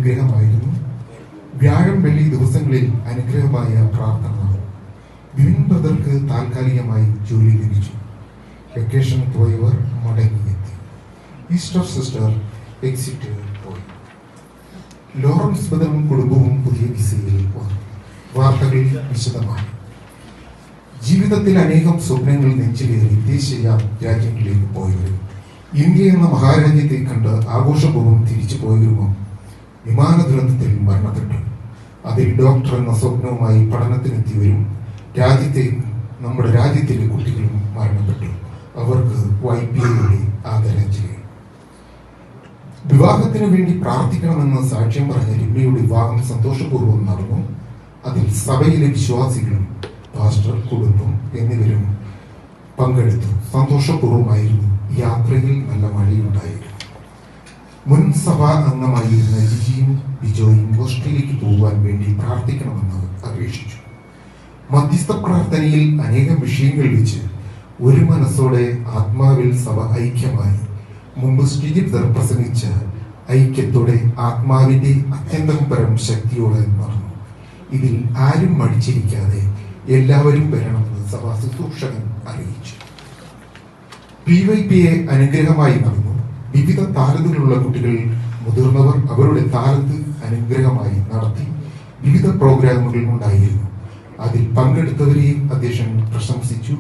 അനുഗ്രഹമായിരുന്നു. വ്യാഴം വെള്ളി ദിവസങ്ങളിൽ അനുഗ്രഹമായ പ്രാർത്ഥന നടന്നു. ബിപിൻ ബ്രദർക്ക് താൽക്കാലികമായി ജോലി ലഭിച്ചു. വെക്കേഷൻ പോയവർ മടങ്ങിയെത്തി. ഈസ്റ്റർ സിസ്റ്റർ എക്സിറ്റ് പോയി. ലോറൻസ് ബ്രദറും കുടുംബവും പുതിയ വിസയിൽ വന്നു. വാർത്തകൾ വിശദമായി. ജീവിതത്തിൽ അനേകം സ്വപ്നങ്ങൾ നെഞ്ചിലേറി വിദേശ രാജ്യങ്ങളിലേക്ക് പോയവരും ഇന്ത്യ എന്ന മഹാരാജ്യത്തെ കണ്ട് ആഘോഷപൂർവ്വം തിരിച്ചു പോയവരുമോ വിമാന ദുരന്തത്തിൽ മരണപ്പെട്ടു. അതിൽ ഡോക്ടർ എന്ന സ്വപ്നവുമായി പഠനത്തിനെത്തിയവരും നമ്മുടെ രാജ്യത്തിലെ കുട്ടികളും മരണപ്പെട്ടു. അവർക്ക് YPAയുടെ ആദരാഞ്ജലി. വിവാഹത്തിന് വേണ്ടി പ്രാർത്ഥിക്കണമെന്ന് സാക്ഷ്യം പറഞ്ഞ രമ്യയുടെ വിവാഹം സന്തോഷപൂർവ്വം നടന്നു. അതിൽ സഭയിലെ വിശ്വാസികളും പാസ്റ്റർ, കുടുംബം എന്നിവരും പങ്കെടുത്തു. സന്തോഷപൂർവ്വമായിരുന്നു. യാത്രയിൽ നല്ല മഴയുണ്ടായിരുന്നു. മുൻ സഭാ അംഗമായിരുന്ന ജിജിയും ബിജോയും ഓസ്ട്രേലിയക്ക് പോകുവാൻ വേണ്ടി പ്രാർത്ഥിക്കണമെന്ന് അപേക്ഷിച്ചു. മധ്യസ്ഥ പ്രാർത്ഥനയിൽ അനേകം വിഷയങ്ങൾ വെച്ച് ഒരു മനസ്സോടെ ആത്മാവിൽ സഭ ഐക്യമായി മുമ്പ് സ്റ്റിജിബ്ദർ പ്രസംഗിച്ച ഐക്യത്തോടെ ആത്മാവിന്റെ അത്യന്തം പരം ശക്തിയോടെ നടന്നു. ഇതിൽ ആരും മടിച്ചിരിക്കാതെ എല്ലാവരും വരണമെന്ന് സഭാ ശുശ്രൂഷകൻ അറിയിച്ചു. PYPA അനുഗ്രഹമായി നടന്നു. വിവിധ താലന്തുകളുള്ള കുട്ടികൾ, മുതിർന്നവർ അവരുടെ താലന്ത് അനുഗ്രഹമായി നടത്തി. വിവിധ പ്രോഗ്രാമുകൾ ഉണ്ടായിരുന്നു. അതിൽ പങ്കെടുത്തവരെയും അധ്യക്ഷൻ പ്രശംസിച്ചു.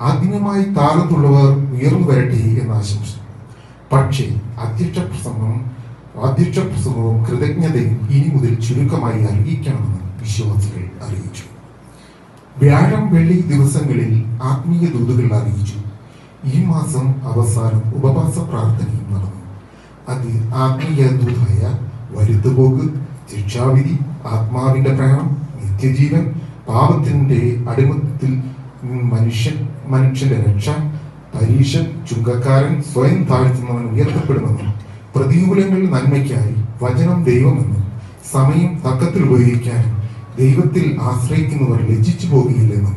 ആത്മീയമായി താലന്തുള്ളവർ ഉയർന്നു വരട്ടെ എന്ന് ആശംസിച്ചു. പക്ഷേ അധ്യക്ഷ പ്രസംഗവും കൃതജ്ഞതയും ഇനി മുതൽ ചുരുക്കമായി അറിയിക്കണമെന്ന് വിശ്വാസികൾ അറിയിച്ചു. വ്യാഴം വെള്ളി ദിവസങ്ങളിൽ ആത്മീയ ദൂതുകൾ അറിയിച്ചു. ഈ മാസം അവസാനം ഉപവാസ പ്രാർത്ഥനയും നടന്നു. അത് ആത്മീയ ദൂതായ വരുത്തുപോക്ക്, ശിക്ഷാവിധി, ആത്മാവിന്റെ പ്രയാണം, നിത്യജീവൻ, പാപത്തിന്റെ അടിമത്തത്തിൽ മനുഷ്യന്റെ രക്ഷ, പരീക്ഷ, ചുങ്കക്കാരൻ, സ്വയം താഴ്ത്തുന്നവൻ ഉയർത്തപ്പെടുമെന്നും പ്രതികൂലങ്ങൾ നന്മയ്ക്കായി വചനം ദൈവമെന്നും സമയം തക്കത്തിൽ ഉപയോഗിക്കാനും ദൈവത്തിൽ ആശ്രയിക്കുന്നവർ ലജ്ജിച്ചു പോകുകയില്ലെന്നും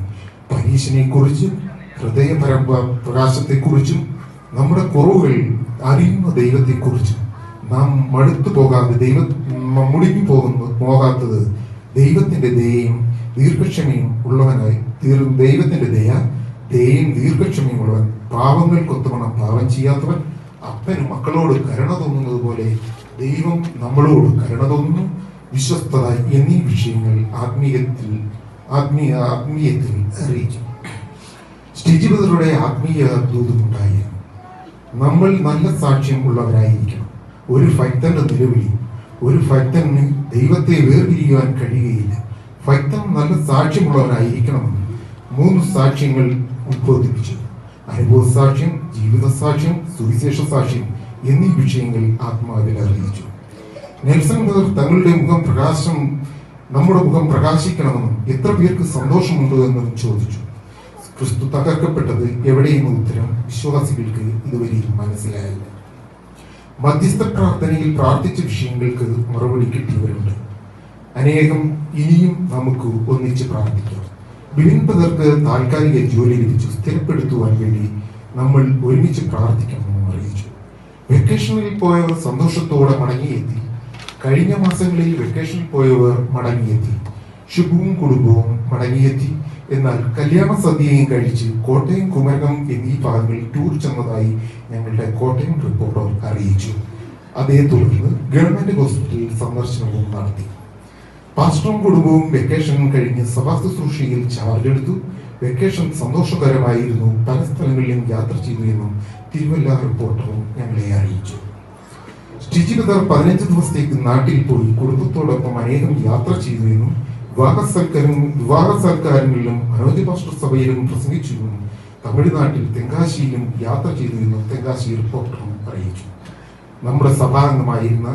പരീക്ഷനെ കുറിച്ചും ഹൃദയ പ്രകാശത്തെക്കുറിച്ചും നമ്മുടെ കുറവുകൾ അറിയുന്ന ദൈവത്തെക്കുറിച്ചും നാം മടുത്തു പോകാതെ മുടിഞ്ഞു പോകാത്തത് ദൈവത്തിന്റെ ദയയും ദീർഘക്ഷമയും ഉള്ളവനായി തീർന്നു. ദൈവത്തിന്റെ ദയയും ദീർഘക്ഷമയും ഉള്ളവൻ, പാവങ്ങൾക്കൊത്തവണ്ണം പാപം ചെയ്യാത്തവൻ, അപ്പന് മക്കളോട് കരുണ തോന്നുന്നത് പോലെ ദൈവം നമ്മളോട് കരുണ തോന്നുന്നു. വിശ്വസ്തത എന്നീ വിഷയങ്ങൾ ആത്മീയത്തിൽ അറിയിക്കും. സ്റ്റിജിബ്ദറുടെ ആത്മീയ ദൂതുമുണ്ടായിരുന്നു. നമ്മൾ നല്ല സാക്ഷ്യം ഉള്ളവരായിരിക്കണം. ഒരു ഭക്തന്റെ നിലവിളി, ഒരു ഭക്തന് ദൈവത്തെ വേർപിരിയുവാൻ കഴിയുകയില്ല. ഭക്തൻ നല്ല സാക്ഷ്യമുള്ളവനായിരിക്കണമെന്ന് 3 സാക്ഷ്യങ്ങൾ ഉദ്ബോധിപ്പിച്ചു. അനുഭവ സാക്ഷ്യം, ജീവിത സാക്ഷ്യം, സുവിശേഷ സാക്ഷ്യം എന്നീ വിഷയങ്ങൾ ആത്മാവിൽ അറിയിച്ചു. നെൽസൺ ബ്രദർ നമ്മുടെ മുഖം പ്രകാശിക്കണമെന്നും എത്ര പേർക്ക് സന്തോഷമുണ്ട് എന്നും ചോദിച്ചു. ക്രിസ്തു തകർക്കപ്പെട്ടത് എവിടെയെന്ന ഉത്തരം വിശ്വാസികൾക്ക് ഇതുവരെയും മനസ്സിലായില്ല. മധ്യസ്ഥ പ്രാർത്ഥനയിൽ പ്രാർത്ഥിച്ച വിഷയങ്ങൾക്ക് മറുപടി കിട്ടിയവരുണ്ട്. അനേകം ഇനിയും നമുക്ക് ഒന്നിച്ച് പ്രാർത്ഥിക്കാം. ബിപിൻ ബ്രദർക്ക് താൽക്കാലിക ജോലി ലഭിച്ചു. സ്ഥിരപ്പെടുത്തുവാൻ വേണ്ടി നമ്മൾ ഒരുമിച്ച് പ്രാർത്ഥിക്കണമെന്നും അറിയിച്ചു. വെക്കേഷനിൽ പോയവർ സന്തോഷത്തോടെ മടങ്ങിയെത്തി. കഴിഞ്ഞ മാസങ്ങളിൽ വെക്കേഷനിൽ പോയവർ മടങ്ങിയെത്തി. ശുഭവും കുടുംബവും മടങ്ങിയെത്തി. എന്നാൽ കല്യാണ സദ്യയും കഴിച്ച് കോട്ടയം, കുമരകം എന്നീ ഭാഗങ്ങളിൽ ടൂർ ചെന്നതായി ഞങ്ങളുടെ കോട്ടയം റിപ്പോർട്ടർ അറിയിച്ചു. അതേ തുടർന്ന് ഗവൺമെന്റ് ഹോസ്പിറ്റലിൽ സന്ദർശനവും നടത്തി. പാസ്റ്ററും കുടുംബവും വെക്കേഷൻ കഴിഞ്ഞ് സഭാ ശുശ്രൂഷയിൽ ചാർജ് എടുത്തു. വെക്കേഷൻ സന്തോഷകരമായിരുന്നു. പല സ്ഥലങ്ങളിലും യാത്ര ചെയ്തു എന്നും തിരുവല്ല റിപ്പോർട്ടറും ഞങ്ങളെ അറിയിച്ചു. സ്റ്റിജിബ്ദർ 15 ദിവസത്തേക്ക് നാട്ടിൽ പോയി കുടുംബത്തോടൊപ്പം അനേകം യാത്ര ചെയ്തു എന്നും വിവാഹ സൽക്കാരങ്ങളിലും മനോജ് പാസ്റ്റർ സഭയിലും പ്രസംഗിച്ചു എന്നും തമിഴ്നാട്ടിൽ തെങ്കാശിയിലും യാത്ര ചെയ്തു എന്നും തെങ്കാശി റിപ്പോർട്ടറും അറിയിച്ചു. നമ്മുടെ സഭാംഗമായിരുന്ന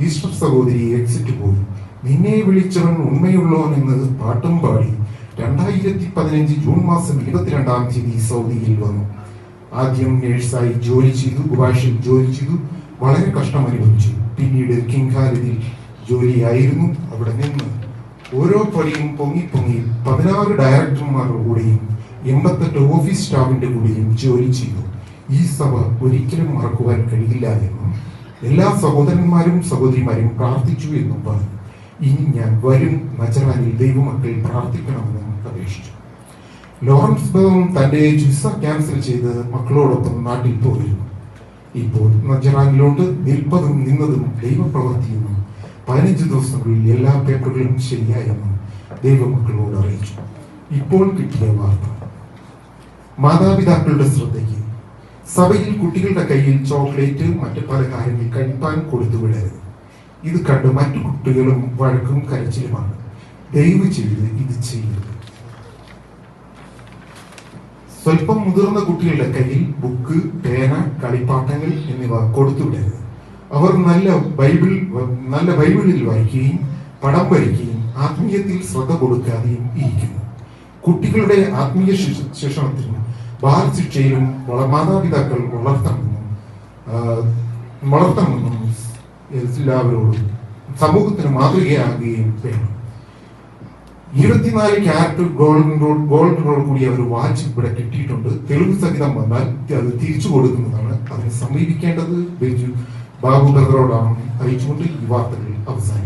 ഈസ്റ്റർ സഹോദരി എക്സിറ്റ് പോയി. നിന്നെ വിളിച്ചവൻ ഉണ്മയുള്ളവൻ എന്ന് പാട്ടും പാടി 2015 ജൂൺ മാസം 22-ാം തീയതി സൗദിയിൽ വന്നു. ആദ്യം നേഴ്സായി ജോലി ചെയ്തു. ഗുവാഷിൽ ജോലി ചെയ്തു. വളരെ കഷ്ടം അനുഭവിച്ചു. പിന്നീട് കിങ് ഖാലിദിൽ ജോലിയായിരുന്നു. അവിടെ നിന്ന് ഓരോ പടിയും പൊങ്ങി 16 ഡയറക്ടർമാരുടെ കൂടെയും 88 ഓഫീസ് സ്റ്റാഫിന്റെ കൂടെയും ജോലി ചെയ്തു. ഈ സഭ ഒരിക്കലും മറക്കുവാൻ കഴിയില്ല എന്നും എല്ലാ സഹോദരന്മാരും സഹോദരിമാരും പ്രാർത്ഥിച്ചു എന്നും പറഞ്ഞു. ഇനി ഞാൻ വരും നജറാനിൽ ദൈവമക്കൾ പ്രാർത്ഥിക്കണമെന്നും അപേക്ഷിച്ചു. ലോറൻസ് ബദം തന്റെ വിസ ക്യാൻസൽ ചെയ്ത് മക്കളോടൊപ്പം നാട്ടിൽ പോയിരുന്നു. ഇപ്പോൾ നജറാനിലോട്ട് നിൽപ്പതും നിന്നതും ദൈവപ്രവൃത്തിയെന്നും 15 ദിവസങ്ങളിൽ എല്ലാ പേപ്പറുകളും ശരിയായെന്നും ദൈവമക്കളോട് അറിയിച്ചു. ഇപ്പോൾ കിട്ടിയ വാർത്ത. മാതാപിതാക്കളുടെ ശ്രദ്ധയ്ക്ക്. സഭയിൽ കുട്ടികളുടെ കയ്യിൽ ചോക്ലേറ്റ് മറ്റു പല കാര്യങ്ങൾ കഴിപ്പാൻ കൊടുത്തുവിടരുത്. ഇത് കണ്ട് മറ്റു കുട്ടികളും വഴക്കും കരച്ചിലുമാണ്. ദയവ് ചെയ്ത് ഇത് ചെയ്യരുത്. സ്വല്പം മുതിർന്ന കുട്ടികളുടെ കയ്യിൽ ബുക്ക്, പേന, കളിപ്പാട്ടങ്ങൾ എന്നിവ കൊടുത്തുവിടരുത്. അവർ നല്ല ബൈബിളിൽ വായിക്കുകയും പടം വരയ്ക്കുകയും ആത്മീയത്തിൽ ശ്രദ്ധ കൊടുക്കാതെയും ഇരിക്കുന്നു. കുട്ടികളുടെ ആത്മീയ ശിക്ഷണത്തിനും ബാലശിക്ഷയിലും മാതാപിതാക്കൾ വളർത്തണമെന്നും എല്ലാവരോടും സമൂഹത്തിന് മാതൃകയാകുകയും വേണം. 24 ക്യാരറ്റ് ഗോൾഡിനോട് കൂടിയ ഒരു വാച്ച് ഇവിടെ കിട്ടിയിട്ടുണ്ട്. തെളിവ് സഹിതം വന്നാൽ അത് തിരിച്ചു കൊടുക്കുന്നതാണ്. അതിനെ സമീപിക്കേണ്ടത് ബാബു ബ്രദറോടാണ് അറിയിച്ചുകൊണ്ട് ഈ വാർത്തകൾ അവസാനിക്കും.